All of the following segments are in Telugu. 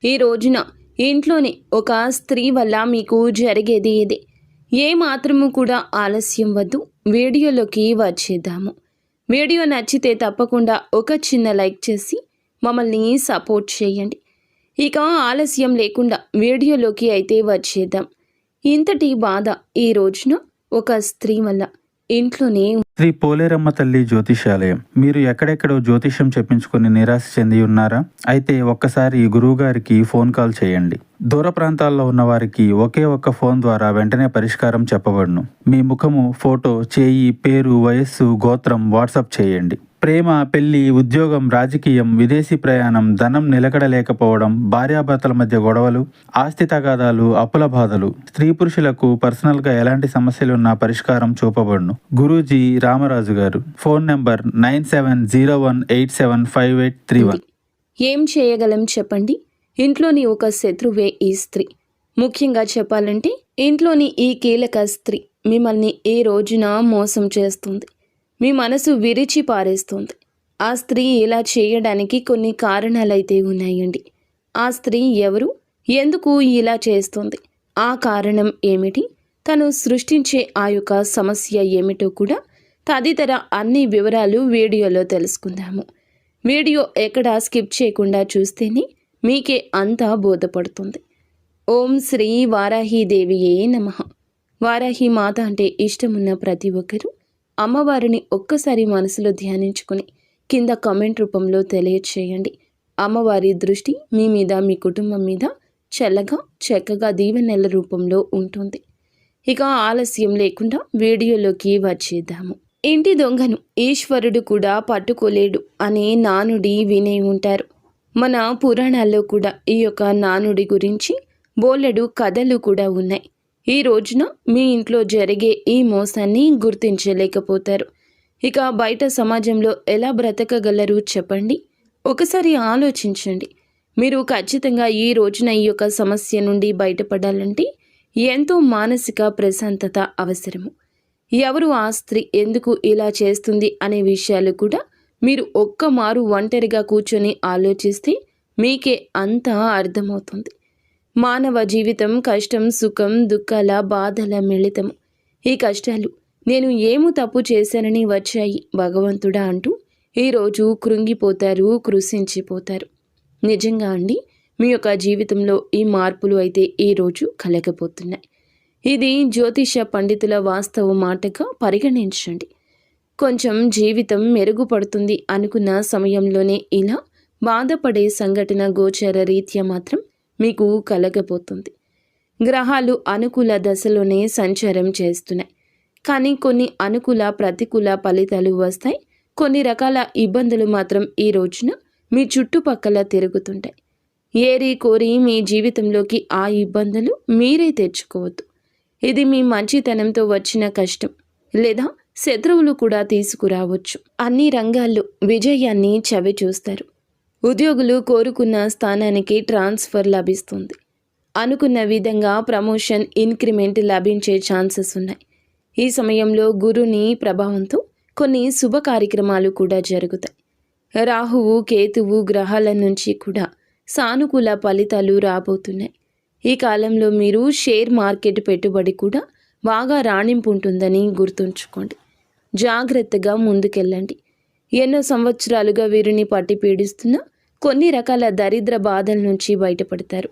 ఈ రోజున ఇంట్లోని ఒక స్త్రీ వల్ల మీకు జరిగేది ఇదే. ఏ మాత్రము కూడా ఆలస్యం వద్దు, వీడియోలోకి వచ్చేద్దాము. వీడియో నచ్చితే తప్పకుండా ఒక చిన్న లైక్ చేసి మమ్మల్ని సపోర్ట్ చేయండి. ఇక ఆలస్యం లేకుండా వీడియోలోకి అయితే వచ్చేద్దాం. ఇంతటి బాధ ఈ రోజున ఒక స్త్రీ వల్ల ఇంట్లోనే. శ్రీ పోలేరమ్మ తల్లి జ్యోతిషాలయం. మీరు ఎక్కడెక్కడో జ్యోతిష్యం చెప్పించుకుని నిరాశ చెంది ఉన్నారా? అయితే ఒక్కసారి గురువు గారికి ఫోన్ కాల్ చేయండి. దూర ప్రాంతాల్లో ఉన్న వారికి ఒకే ఒక్క ఫోన్ ద్వారా వెంటనే పరిష్కారం చెప్పబడును. మీ ముఖము, ఫోటో, చేయి, పేరు, వయస్సు, గోత్రం వాట్సాప్ చేయండి. ప్రేమ, పెళ్లి, ఉద్యోగం, రాజకీయం, విదేశీ ప్రయాణం, ధనం నిలకడలేకపోవడం, భార్యాభర్తల మధ్య గొడవలు, ఆస్తి తగాదాలు, అప్పుల బాధలు, స్త్రీ పురుషులకు పర్సనల్గా ఎలాంటి సమస్యలున్నా పరిష్కారం చూపబడును. గురూజీ రామరాజు గారు. Phone number 9701875831. ఏం చేయగలం చెప్పండి? ఇంట్లోని ఒక శత్రువే ఈ స్త్రీ. ముఖ్యంగా చెప్పాలంటే ఇంట్లోని ఈ కీలక స్త్రీ మిమ్మల్ని ఈ రోజున మోసం చేస్తుంది. మీ మనసు విరిచి పారేస్తుంది. ఆ స్త్రీ ఇలా చేయడానికి కొన్ని కారణాలైతే ఉన్నాయండి. ఆ స్త్రీ ఎవరు? ఎందుకు ఇలా చేస్తుంది? ఆ కారణం ఏమిటి? తను సృష్టించే ఆ యొక్క సమస్య ఏమిటో కూడా తదితర అన్ని వివరాలు వీడియోలో తెలుసుకుందాము. వీడియో ఎక్కడా స్కిప్ చేయకుండా చూస్తేనే మీకే అంతా బోధపడుతుంది. ఓం శ్రీ వారాహీదేవియే నమః. వారాహి మాత అంటే ఇష్టమున్న ప్రతి ఒక్కరూ అమ్మవారిని ఒక్కసారి మనసులో ధ్యానించుకుని కింద కామెంట్ రూపంలో తెలియచేయండి. అమ్మవారి దృష్టి మీ మీద, మీ కుటుంబం మీద చల్లగా చక్కగా దీవెనెల రూపంలో ఉంటుంది. ఇక ఆలస్యం లేకుండా వీడియోలోకి వచ్చేద్దాము. ఇంటి దొంగను ఈశ్వరుడు కూడా పట్టుకోలేడు అనే నానుడి వినే ఉంటారు. మన పురాణాల్లో కూడా ఈ యొక్క నానుడి గురించి బోలెడు కథలు కూడా ఉన్నాయి. ఈ రోజున మీ ఇంట్లో జరిగే ఈ మోసాన్ని గుర్తించలేకపోతారు. ఇక బయట సమాజంలో ఎలా బ్రతకగలరు చెప్పండి? ఒకసారి ఆలోచించండి. మీరు ఖచ్చితంగా ఈ రోజున ఈ యొక్క సమస్య నుండి బయటపడాలంటే ఎంతో మానసిక ప్రశాంతత అవసరము. ఎవరు ఆ స్త్రీ, ఎందుకు ఇలా చేస్తుంది అనే విషయాలు కూడా మీరు ఒక్కమారు ఒంటరిగా కూర్చొని ఆలోచిస్తే మీకే అంతా అర్థమవుతుంది. మానవ జీవితం కష్టం, సుఖం, దుఃఖాల, బాధల మిళితము. ఈ కష్టాలు నేను ఏమో తప్పు చేశానని వచ్చాయి భగవంతుడా అంటూ ఈరోజు కృంగిపోతారు, కృషించిపోతారు. నిజంగా అండి, మీ యొక్క జీవితంలో ఈ మార్పులు అయితే ఈరోజు కలగబోతున్నాయి. ఇది జ్యోతిష పండితుల వాస్తవ మాటగా పరిగణించండి. కొంచెం జీవితం మెరుగుపడుతుంది అనుకున్న సమయంలోనే ఇలా బాధపడే సంఘటన గోచర రీత్యా మాత్రం మీకు కలగబోతుంది. గ్రహాలు అనుకూల దశలోనే సంచారం చేస్తున్నాయి. కానీ కొన్ని అనుకూల, ప్రతికూల ఫలితాలు వస్తాయి. కొన్ని రకాల ఇబ్బందులు మాత్రం ఈ రోజున మీ చుట్టుపక్కల తిరుగుతుంటాయి. ఏరి కోరి మీ జీవితంలోకి ఆ ఇబ్బందులు మీరే తెచ్చుకోవద్దు. ఇది మీ మంచితనంతో వచ్చిన కష్టం, లేదా శత్రువులు కూడా తీసుకురావచ్చు. అన్ని రంగాల్లో విజయాన్ని చవి చూస్తారు. ఉద్యోగులు కోరుకున్న స్థానానికి ట్రాన్స్ఫర్ లభిస్తుంది. అనుకున్న విధంగా ప్రమోషన్, ఇంక్రిమెంట్ లభించే ఛాన్సెస్ ఉన్నాయి. ఈ సమయంలో గురుని ప్రభావంతో కొన్ని శుభ కార్యక్రమాలు కూడా జరుగుతాయి. రాహువు, కేతువు గ్రహాల నుంచి కూడా సానుకూల ఫలితాలు రాబోతున్నాయి. ఈ కాలంలో మీరు షేర్ మార్కెట్ పెట్టుబడి కూడా బాగా రాణింపు ఉంటుందని గుర్తుంచుకోండి. జాగ్రత్తగా ముందుకెళ్ళండి. ఎన్నో సంవత్సరాలుగా వీరిని పట్టి పీడిస్తున్న కొన్ని రకాల దరిద్ర బాధల నుంచి బయటపడతారు.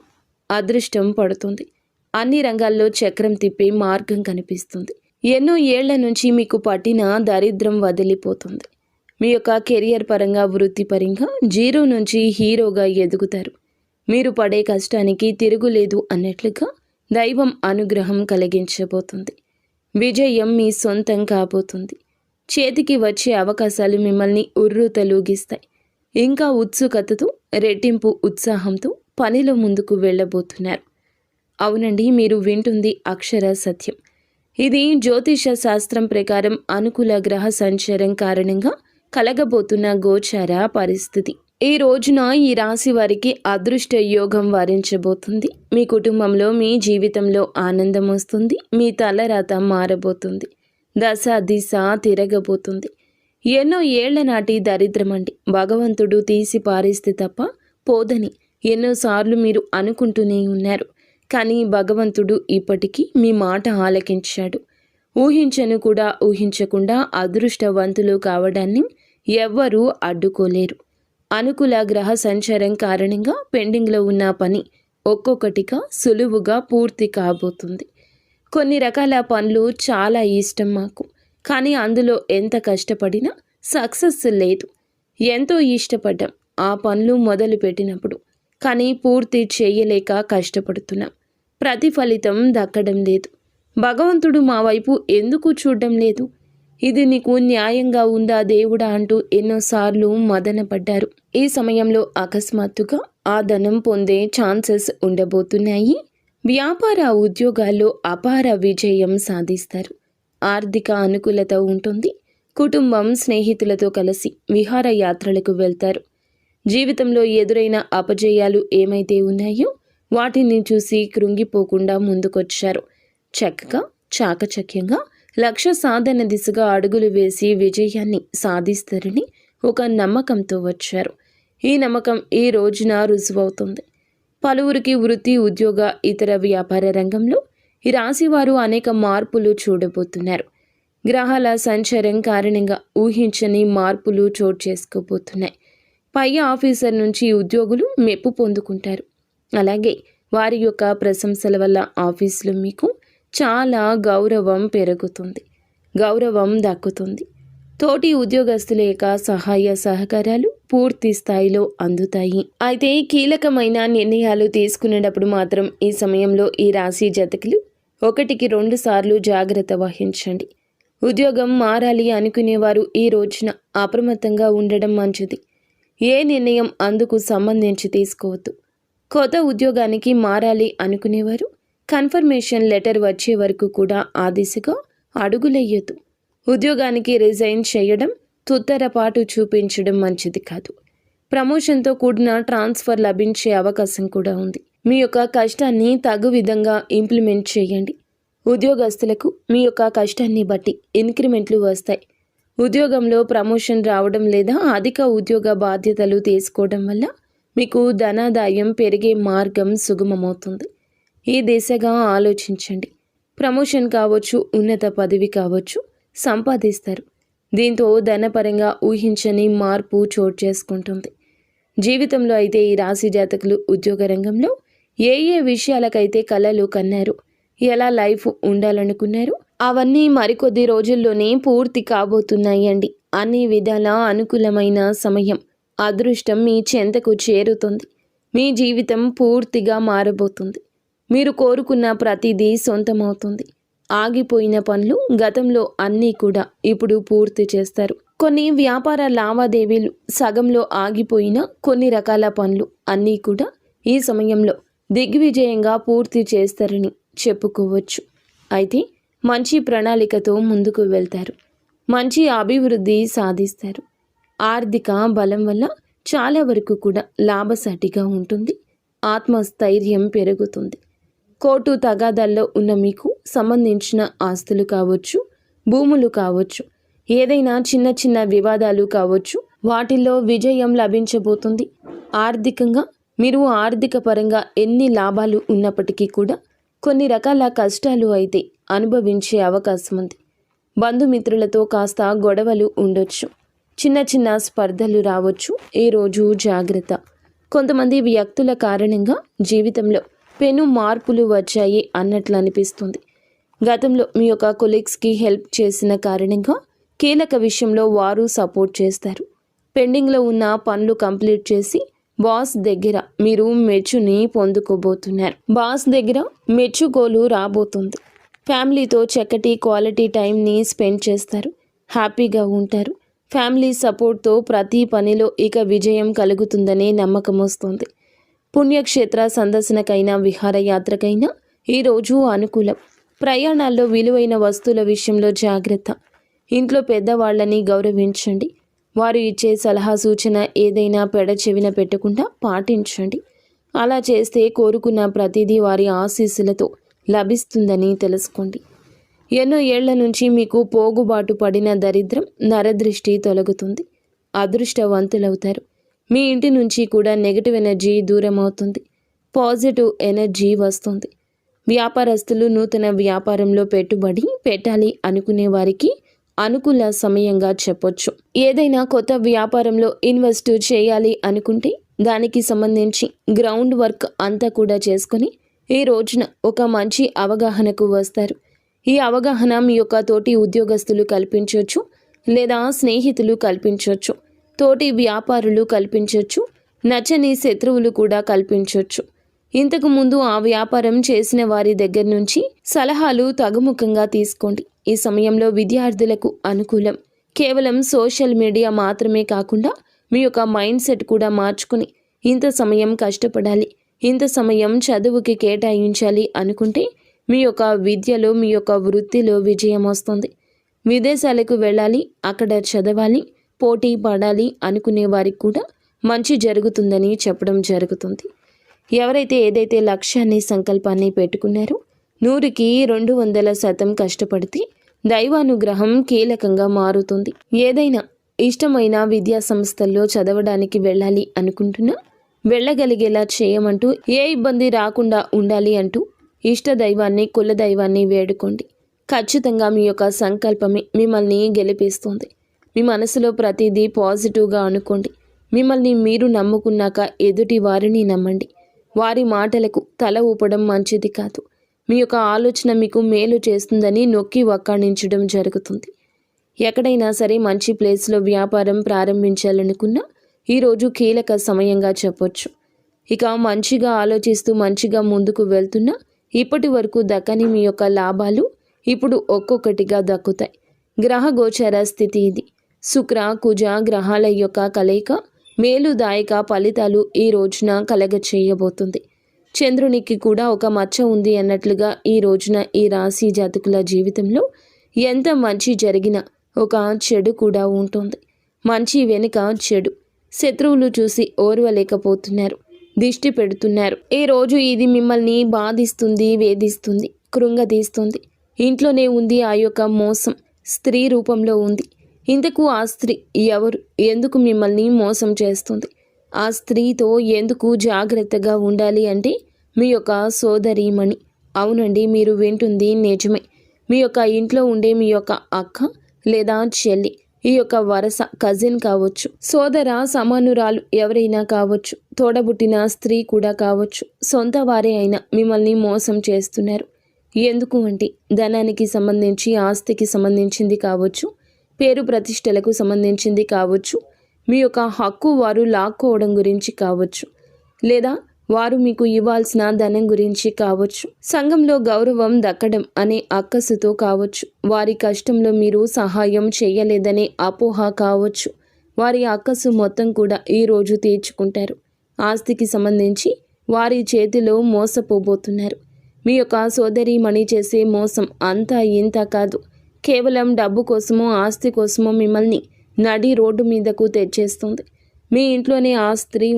అదృష్టం పడుతుంది. అన్ని రంగాల్లో చక్రం తిప్పే మార్గం కనిపిస్తుంది. ఎన్నో ఏళ్ల నుంచి మీకు పట్టిన దరిద్రం వదిలిపోతుంది. మీ యొక్క కెరియర్ పరంగా, వృత్తిపరంగా జీరో నుంచి హీరోగా ఎదుగుతారు. మీరు పడే కష్టానికి తిరుగులేదు అన్నట్లుగా దైవం అనుగ్రహం కలిగించబోతుంది. విజయం మీ సొంతం కాబోతుంది. చేతికి వచ్చే అవకాశాలు మిమ్మల్ని ఉర్రూతలూగిస్తాయి. ఇంకా ఉత్సుకతతో, రెట్టింపు ఉత్సాహంతో పనిలో ముందుకు వెళ్ళబోతున్నారు. అవునండి, మీరు వింటుంది అక్షర సత్యం. ఇది జ్యోతిష శాస్త్రం ప్రకారం అనుకూల గ్రహ సంచారం కారణంగా కలగబోతున్న గోచార పరిస్థితి. ఈ రోజున ఈ రాశి వారికి అదృష్ట యోగం వరించబోతుంది. మీ కుటుంబంలో, మీ జీవితంలో ఆనందం వస్తుంది. మీ తలరాత మారబోతుంది. దశ దిశ తిరగబోతుంది. ఎన్నో ఏళ్ల నాటి దరిద్రమండి భగవంతుడు తీసి పారేస్తే తప్ప పోదని ఎన్నోసార్లు మీరు అనుకుంటూనే ఉన్నారు. కానీ భగవంతుడు ఇప్పటికీ మీ మాట ఆలకించాడు. ఊహించను కూడా ఊహించకుండా అదృష్టవంతులు కావడాన్ని ఎవ్వరూ అడ్డుకోలేరు. అనుకూల గ్రహ సంచారం కారణంగా పెండింగ్లో ఉన్న పని ఒక్కొక్కటిగా సులువుగా పూర్తి కాబోతుంది. కొన్ని రకాల పనులు చాలా ఇష్టం మాకు, కానీ అందులో ఎంత కష్టపడినా సక్సెస్ లేదు. ఎంతో ఇష్టపడ్డాం ఆ పనులు మొదలు పెట్టినప్పుడు, కానీ పూర్తి చేయలేక కష్టపడుతున్నాం. ప్రతిఫలితం దక్కడం లేదు. భగవంతుడు మా వైపు ఎందుకు చూడడం లేదు? ఇది నీకు న్యాయంగా ఉందా దేవుడా అంటూ ఎన్నోసార్లు మదనపడ్డారు. ఈ సమయంలో అకస్మాత్తుగా ఆ ధనం పొందే ఛాన్సెస్ ఉండబోతున్నాయి. వ్యాపార ఉద్యోగాల్లో అపార విజయం సాధిస్తారు. ఆర్థిక అనుకూలత ఉంటుంది. కుటుంబం స్నేహితులతో కలిసి విహారయాత్రలకు వెళ్తారు. జీవితంలో ఎదురైన అపజయాలు ఏమైతే ఉన్నాయో వాటిని చూసి కృంగిపోకుండా ముందుకొచ్చారు. చక్కగా చాకచక్యంగా లక్ష్య సాధన దిశగా అడుగులు వేసి విజయాన్ని సాధిస్తారని ఒక నమ్మకంతో వచ్చారు. ఈ నమ్మకం ఈ రోజున రుజువవుతుంది. పలువురికి వృత్తి, ఉద్యోగ, ఇతర వ్యాపార రంగంలో ఈ రాశివారు అనేక మార్పులు చూడబోతున్నారు. గ్రహాల సంచారం కారణంగా ఊహించని మార్పులు చోటు చేసుకోబోతున్నాయి. పై ఆఫీసర్ నుంచి ఉద్యోగులు మెప్పు పొందుకుంటారు. అలాగే వారి యొక్క ప్రశంసల వల్ల ఆఫీసులో మీకు చాలా గౌరవం పెరుగుతుంది. గౌరవం దక్కుతుంది. తోటి ఉద్యోగస్తుల యొక్క సహాయ సహకారాలు పూర్తి స్థాయిలో అందుతాయి. అయితే కీలకమైన నిర్ణయాలు తీసుకునేటప్పుడు మాత్రం ఈ సమయంలో ఈ రాశి జాతకులు 1-2 సార్లు జాగ్రత్త వహించండి. ఉద్యోగం మారాలి అనుకునేవారు ఈ రోజున అప్రమత్తంగా ఉండడం మంచిది. ఏ నిర్ణయం అందుకు సంబంధించి తీసుకోవద్దు. కొత్త ఉద్యోగానికి మారాలి అనుకునేవారు కన్ఫర్మేషన్ లెటర్ వచ్చే వరకు కూడా ఆ దిశగా అడుగులెయ్యొద్దు. ఉద్యోగానికి రిజైన్ చేయడం, తుత్తరపాటు చూపించడం మంచిది కాదు. ప్రమోషన్తో కూడిన ట్రాన్స్ఫర్ లభించే అవకాశం కూడా ఉంది. మీ యొక్క కష్టాన్ని తగు విధంగా ఇంప్లిమెంట్ చేయండి. ఉద్యోగస్తులకు మీ యొక్క కష్టాన్ని బట్టి ఇంక్రిమెంట్లు వస్తాయి. ఉద్యోగంలో ప్రమోషన్ రావడం లేదా అధిక ఉద్యోగ బాధ్యతలు తీసుకోవడం వల్ల మీకు ధనాదాయం పెరిగే మార్గం సుగమమవుతుంది. ఈ దిశగా ఆలోచించండి. ప్రమోషన్ కావచ్చు, ఉన్నత పదవి కావచ్చు, సంపాదిస్తారు. దీంతో ధనపరంగా ఊహించని మార్పు చోటు చేసుకుంటుంది. జీవితంలో అయితే ఈ రాశి జాతకులు ఉద్యోగ రంగంలో ఏ విషయాలకైతే కలలు కన్నారు, ఎలా లైఫ్ ఉండాలనుకున్నారు, అవన్నీ మరికొద్ది రోజుల్లోనే పూర్తి కాబోతున్నాయండి. అన్ని విధాల అనుకూలమైన సమయం. అదృష్టం మీ చెంతకు చేరుతుంది. మీ జీవితం పూర్తిగా మారబోతుంది. మీరు కోరుకున్న ప్రతిదీ సొంతమవుతుంది. ఆగిపోయిన పనులు గతంలో అన్నీ కూడా ఇప్పుడు పూర్తి చేస్తారు. కొన్ని వ్యాపార లావాదేవీలు సగంలో ఆగిపోయిన కొన్ని రకాల పనులు అన్నీ కూడా ఈ సమయంలో దిగ్విజయంగా పూర్తి చేస్తారని చెప్పుకోవచ్చు. అయితే మంచి ప్రణాళికతో ముందుకు వెళ్తారు. మంచి అభివృద్ధి సాధిస్తారు. ఆర్థిక బలం వల్ల చాలా వరకు కూడా లాభసాటిగా ఉంటుంది. ఆత్మస్థైర్యం పెరుగుతుంది. కోర్టు తగాదాల్లో ఉన్న మీకు సంబంధించిన ఆస్తులు కావచ్చు, భూములు కావచ్చు, ఏదైనా చిన్న చిన్న వివాదాలు కావచ్చు, వాటిల్లో విజయం లభించబోతుంది. ఆర్థికంగా మీరు ఆర్థిక పరంగా ఎన్ని లాభాలు ఉన్నప్పటికీ కూడా కొన్ని రకాల కష్టాలు అయితే అనుభవించే అవకాశం ఉంది. బంధుమిత్రులతో కాస్త గొడవలు ఉండొచ్చు. చిన్న చిన్న స్పర్ధలు రావచ్చు. ఈ రోజు జాగ్రత్త. కొంతమంది వ్యక్తుల కారణంగా జీవితంలో పెను మార్పులు వచ్చాయి అన్నట్లు అనిపిస్తుంది. గతంలో మీ యొక్క కొలీగ్స్కి హెల్ప్ చేసిన కారణంగా కీలక విషయంలో వారు సపోర్ట్ చేస్తారు. పెండింగ్లో ఉన్న పనులు కంప్లీట్ చేసి బాస్ దగ్గర మీరు మెచ్చుని పొందుకోబోతున్నారు. బాస్ దగ్గర మెచ్చుకోలు రాబోతుంది. ఫ్యామిలీతో చక్కటి క్వాలిటీ టైంని స్పెండ్ చేస్తారు. హ్యాపీగా ఉంటారు. ఫ్యామిలీ సపోర్ట్తో ప్రతి పనిలో ఇక విజయం కలుగుతుందనే నమ్మకం వస్తుంది. పుణ్యక్షేత్ర సందర్శనకైనా విహారయాత్రకైనా ఈరోజు అనుకూలం. ప్రయాణాల్లో విలువైన వస్తువుల విషయంలో జాగ్రత్త. ఇంట్లో పెద్దవాళ్ళని గౌరవించండి. వారు ఇచ్చే సలహా సూచన ఏదైనా పెడచెవిన పెట్టకుండా పాటించండి. అలా చేస్తే కోరుకున్న ప్రతిదీ వారి ఆశీస్సులతో లభిస్తుందని తెలుసుకోండి. ఎన్నో ఏళ్ల నుంచి మీకు పోగుబాటు పడిన దరిద్రం, నరదృష్టి తొలగుతుంది. అదృష్టవంతులవుతారు. మీ ఇంటి నుంచి కూడా నెగిటివ్ ఎనర్జీ దూరం అవుతుంది. పాజిటివ్ ఎనర్జీ వస్తుంది. వ్యాపారస్తులు నూతన వ్యాపారంలో పెట్టుబడి పెట్టాలి అనుకునే వారికి అనుకూల సమయంగా చెప్పొచ్చు. ఏదైనా కొత్త వ్యాపారంలో ఇన్వెస్ట్ చేయాలి అనుకుంటే దానికి సంబంధించి గ్రౌండ్ వర్క్ అంతా కూడా చేసుకొని ఈ రోజున ఒక మంచి అవగాహనకు వస్తారు. ఈ అవగాహన మీ యొక్క తోటి ఉద్యోగస్తులు కల్పించవచ్చు, లేదా స్నేహితులు కల్పించవచ్చు, తోటి వ్యాపారులు కల్పించవచ్చు, నచ్చని శత్రువులు కూడా కల్పించవచ్చు. ఇంతకు ముందు ఆ వ్యాపారం చేసిన వారి దగ్గర నుంచి సలహాలు తగుముఖంగా తీసుకోండి. ఈ సమయంలో విద్యార్థులకు అనుకూలం. కేవలం సోషల్ మీడియా మాత్రమే కాకుండా మీ యొక్క మైండ్ సెట్ కూడా మార్చుకుని ఇంత సమయం కష్టపడాలి, ఇంత సమయం చదువుకి కేటాయించాలి అనుకుంటే మీ యొక్క విద్యలో, మీ యొక్క వృత్తిలో విజయం వస్తుంది. విదేశాలకు వెళ్ళాలి, అక్కడ చదవాలి, పోటీ పడాలి అనుకునే వారికి కూడా మంచి జరుగుతుందని చెప్పడం జరుగుతుంది. ఎవరైతే ఏదైతే లక్ష్యాన్ని, సంకల్పాన్ని పెట్టుకున్నారో 100కి 200% కష్టపడితే దైవానుగ్రహం కీలకంగా మారుతుంది. ఏదైనా ఇష్టమైన విద్యా సంస్థల్లో చదవడానికి వెళ్ళాలి అనుకుంటున్నా వెళ్ళగలిగేలా చేయమంటూ, ఏ ఇబ్బంది రాకుండా ఉండాలి అంటూ ఇష్ట దైవాన్ని, కుల దైవాన్ని వేడుకోండి. ఖచ్చితంగా మీ యొక్క సంకల్పమే మిమ్మల్ని గెలిపిస్తుంది. మీ మనసులో ప్రతిదీ పాజిటివ్గా అనుకోండి. మిమ్మల్ని మీరు నమ్ముకున్నాక ఎదుటి వారిని నమ్మండి. వారి మాటలకు తల ఊపడం మంచిది కాదు. మీ యొక్క ఆలోచన మీకు మేలు చేస్తుందని నొక్కి వక్కాణించడం జరుగుతుంది. ఎక్కడైనా సరే మంచి ప్లేస్లో వ్యాపారం ప్రారంభించాలనుకున్నా ఈరోజు కీలక సమయంగా చెప్పొచ్చు. ఇక మంచిగా ఆలోచిస్తూ మంచిగా ముందుకు వెళ్తున్నా ఇప్పటి వరకు దక్కని మీ యొక్క లాభాలు ఇప్పుడు ఒక్కొక్కటిగా దక్కుతాయి. గ్రహ గోచర స్థితి ఇది. శుక్ర, కుజ గ్రహాల యొక్క కలయిక మేలుదాయక ఫలితాలు ఈ రోజున కలగ చేయబోతుంది. చంద్రునికి కూడా ఒక మచ్చ ఉంది అన్నట్లుగా ఈ రోజున ఈ రాశి జాతకుల జీవితంలో ఎంత మంచి జరిగినా ఒక చెడు కూడా ఉంటుంది. మంచి వెనుక చెడు. శత్రువులు చూసి ఓర్వలేకపోతున్నారు, దిష్టి పెడుతున్నారు. ఈ రోజు ఇది మిమ్మల్ని బాధిస్తుంది, వేధిస్తుంది, కృంగదీస్తుంది. ఇంట్లోనే ఉంది ఆ యొక్క మోసం, స్త్రీ రూపంలో ఉంది. ఇంతకు ఆ స్త్రీ ఎవరు, ఎందుకు మిమ్మల్ని మోసం చేస్తుంది? ఆ స్త్రీతో ఎందుకు జాగ్రత్తగా ఉండాలి అంటే మీ యొక్క సోదరీమణి. అవునండి, మీరు వింటుంది నిజమే. మీ యొక్క ఇంట్లో ఉండే మీ యొక్క అక్క లేదా చెల్లి, ఈ యొక్క వరస కజిన్ కావచ్చు, సోదర సమానురాలు ఎవరైనా కావచ్చు, తోడబుట్టిన స్త్రీ కూడా కావచ్చు, సొంత వారే అయినా మిమ్మల్ని మోసం చేస్తున్నారు. ఎందుకు అంటే ధనానికి సంబంధించి, ఆస్తికి సంబంధించింది కావచ్చు, పేరు ప్రతిష్టలకు సంబంధించింది కావచ్చు, మీ యొక్క హక్కు వారు లాక్కోవడం గురించి కావచ్చు, లేదా వారు మీకు ఇవ్వాల్సిన ధనం గురించి కావచ్చు, సంఘంలో గౌరవం దక్కడం అనే అక్కసుతో కావచ్చు, వారి కష్టంలో మీరు సహాయం చేయలేదనే అపోహ కావచ్చు. వారి అక్కసు మొత్తం కూడా ఈరోజు తీర్చుకుంటారు. ఆస్తికి సంబంధించి వారి చేతిలో మోసపోబోతున్నారు. మీ యొక్క సోదరీమణి చేసే మోసం అంతా ఇంత కాదు. కేవలం డబ్బు కోసమో, ఆస్తి కోసమో మిమ్మల్ని నడి రోడ్డు మీదకు తెచ్చేస్తుంది. మీ ఇంట్లోనే ఆ స్త్రీ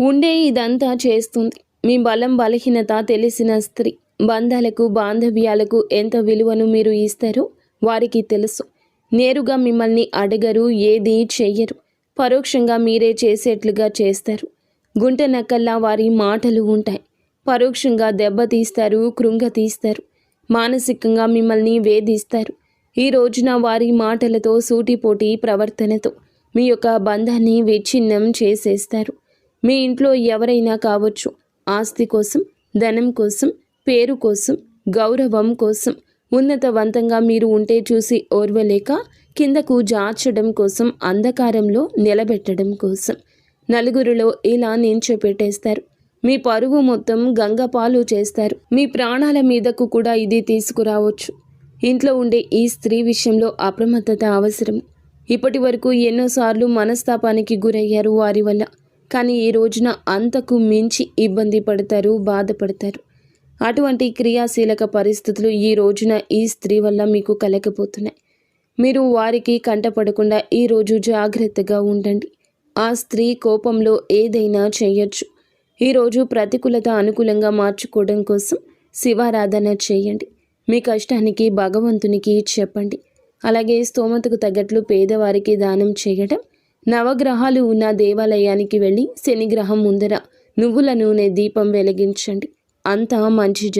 ఉండే ఇదంతా చేస్తుంది. మీ బలం, బలహీనత తెలిసిన స్త్రీ. బంధాలకు, బాంధవ్యాలకు ఎంత విలువను మీరు ఇస్తారో వారికి తెలుసు. నేరుగా మిమ్మల్ని అడగరు, ఏది చెయ్యరు. పరోక్షంగా మీరే చేసేట్లుగా చేస్తారు. గుంట నక్కల్లా వారి మాటలు ఉంటాయి. పరోక్షంగా దెబ్బతీస్తారు, కృంగతీస్తారు. మానసికంగా మిమ్మల్ని వేధిస్తారు. ఈ రోజున వారి మాటలతో, సూటిపోటి ప్రవర్తనతో మీ యొక్క బంధాన్ని విచ్ఛిన్నం చేసేస్తారు. మీ ఇంట్లో ఎవరైనా కావచ్చు, ఆస్తి కోసం, ధనం కోసం, పేరు కోసం, గౌరవం కోసం, ఉన్నతవంతంగా మీరు ఉంటే చూసి ఓర్వలేక కిందకు జార్చడం కోసం, అంధకారంలో నిలబెట్టడం కోసం నలుగురిలో ఇలా నించోపెట్టేస్తారు. మీ పరువు మొత్తం గంగపాలు చేస్తారు. మీ ప్రాణాల మీదకు కూడా ఇది తీసుకురావచ్చు. ఇంట్లో ఉండే ఈ స్త్రీ విషయంలో అప్రమత్తత అవసరం. ఇప్పటి వరకు ఎన్నోసార్లు మనస్తాపానికి గురయ్యారు వారి వల్ల. కానీ ఈ రోజున అంతకు మించి ఇబ్బంది పడతారు, బాధపడతారు. అటువంటి క్రియాశీలక పరిస్థితులు ఈ రోజున ఈ స్త్రీ వల్ల మీకు కలగబోతున్నాయి. మీరు వారికి కంటపడకుండా ఈరోజు జాగ్రత్తగా ఉండండి. ఆ స్త్రీ కోపంలో ఏదైనా చేయొచ్చు. ఈరోజు ప్రతికూలత అనుకూలంగా మార్చుకోవడం కోసం శివారాధన చేయండి. మీ కష్టానికి భగవంతునికి చెప్పండి. అలాగే స్తోమతకు తగ్గట్లు పేదవారికి దానం చేయడం నవగ్రహాలు ఉన్న దేవాలయానికి వెళ్ళి శనిగ్రహం ముందర నువ్వుల నూనె దీపం వెలిగించండి. అంతా మంచి